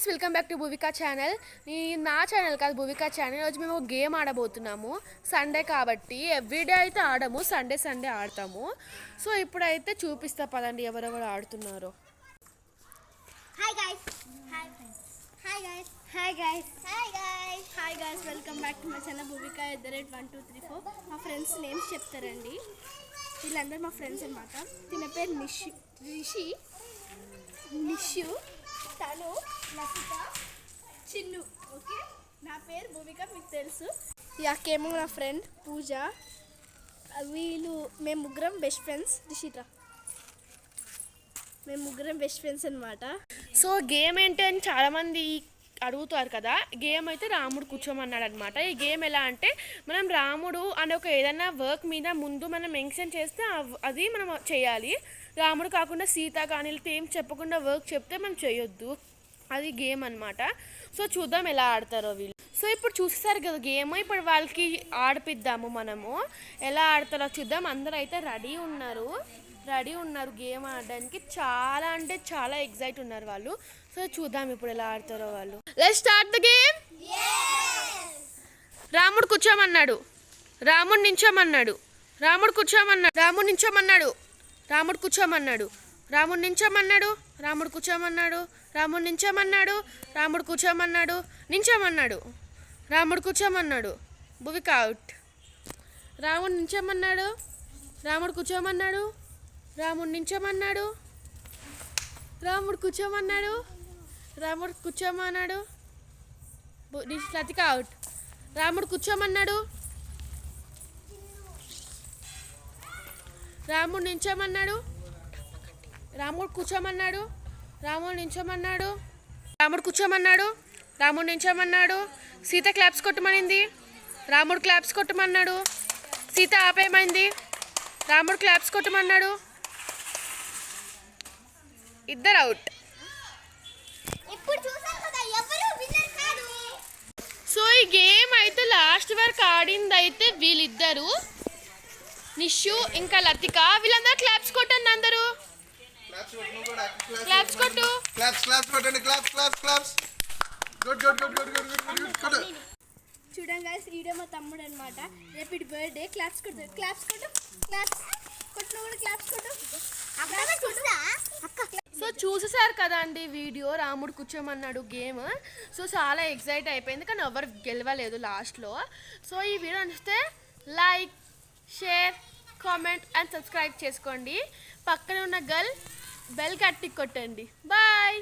Guys welcome back to Bhuvika channel. నా channel కాదు, Bhuvika channel. ఈరోజు మేము గేమ్ ఆడబోతున్నాము. సండే కాబట్టి ఎవ్రీడే అయితే ఆడము, సండే సండే ఆడతాము. సో ఇప్పుడైతే చూపిస్తా పదండి ఎవరెవరు ఆడుతున్నారో. Hi guys, hi guys, hi guys, hi guys, hi guys, welcome back to my channel Bhuvika @123 మా ఫ్రెండ్స్ నేమ్స్ చెప్తారండి. వీళ్ళందరూ మా ఫ్రెండ్స్ అన్నమాట. తిన పేరు రిషి, నిషు, తను, లసిత, చిన్ను. ఓకే, నా పేరు భూమిక, మీకు తెలుసు. ఈ అక్కేమో నా ఫ్రెండ్ పూజ. మేము ముగ్గురం బెస్ట్ ఫ్రెండ్స్. రిషిత, మేము ముగ్గురం బెస్ట్ ఫ్రెండ్స్ అనమాట. సో గేమ్ ఏంటి అని చాలామంది అడుగుతారు కదా. గేమ్ అయితే రాముడు కూర్చోమన్నాడు అనమాట. ఈ గేమ్ ఎలా అంటే, మనం రాముడు అనే ఒక ఏదైనా వర్క్ మీద ముందు మనం మెన్షన్ చేస్తే అది మనం చేయాలి. రాముడు కాకుండా సీత కానీ ఏం చెప్పకుండా వర్క్ చెప్తే మనం చేయొద్దు. అది గేమ్ అనమాట. సో చూద్దాం ఎలా ఆడతారో వీళ్ళు. సో ఇప్పుడు చూసేసారు కదా గేమ్. ఇప్పుడు వాళ్ళకి ఆడిపిద్దాము, మనము ఎలా ఆడతారో చూద్దాం. అందరూ అయితే రెడీ ఉన్నారు గేమ్ ఆడడానికి. చాలా అంటే చాలా ఎగ్జైట్ ఉన్నారు వాళ్ళు. సో చూద్దాం ఇప్పుడు ఎలా ఆడతారో వాళ్ళు. Let's start the game. రాముడు కూర్చోమన్నాడు, రాముడు నించోమన్నాడు, రాముడు కూర్చోమన్నాడు, రాముడు నించోమన్నాడు, రాముడు కూర్చోమన్నాడు, రాముడు నించోమన్నాడు, రాముడు కూర్చోమన్నాడు, రాముడు నించోమన్నాడు, రాముడు కూర్చోమన్నాడు, నించోమన్నాడు, రాముడు కూర్చోమన్నాడు. భువిక అవుట్. రాముడు నించోమన్నాడు, రాముడు కూర్చోమన్నాడు, రాముడు నించోమన్నాడు, రాముడు కూర్చోమన్నాడు, రాముడు కూర్చోమన్నాడు. లతిక అవుట్. రాముడు కూర్చోమన్నాడు, రాముడు నించోమన్నాడు, రాముడు కూర్చోమన్నాడు, రాముడు నించోమన్నాడు, రాముడు కూర్చోమన్నాడు, రాముడు నించోమన్నాడు. సీత క్లాప్స్ కొట్టమనింది, రాముడు క్లాప్స్ కొట్టమన్నాడు. సీత ఆపేయమైంది, రాముడు క్లాప్స్ కొట్టమన్నాడు. ఇద్దరు అవుట్. సో ఈ గేమ్ అయితే లాస్ట్ వరకు ఆడింది అయితే వీళ్ళిద్దరు, నిషు ఇంకా లతిక. వీళ్ళందరూ క్లాప్స్ కొట్టండి, అందరూ క్లాప్స్ కొట్టు. చూడండి గైస్, ఈడే మా తమ్ముడు అనమాట. రేపు ఇటు బర్త్డే. క్లాప్స్ కొట్టు, క్లాప్స్ కొట్టు, క్లాప్స్ కొట్టు, కూడా క్లాప్స్ కొట్టు. సో చూసేసారు కదా అండి వీడియో. రాముడు కూర్చోమన్నాడు గేమ్. సో చాలా ఎగ్జైట్ అయిపోయింది, కానీ ఎవరు గెలవలేదు లాస్ట్లో. సో ఈ వీడియో నచ్చితే like, share, comment and subscribe చేసుకోండి. పక్కనే ఉన్న బెల్ కట్టి కొట్టండి. బాయ్.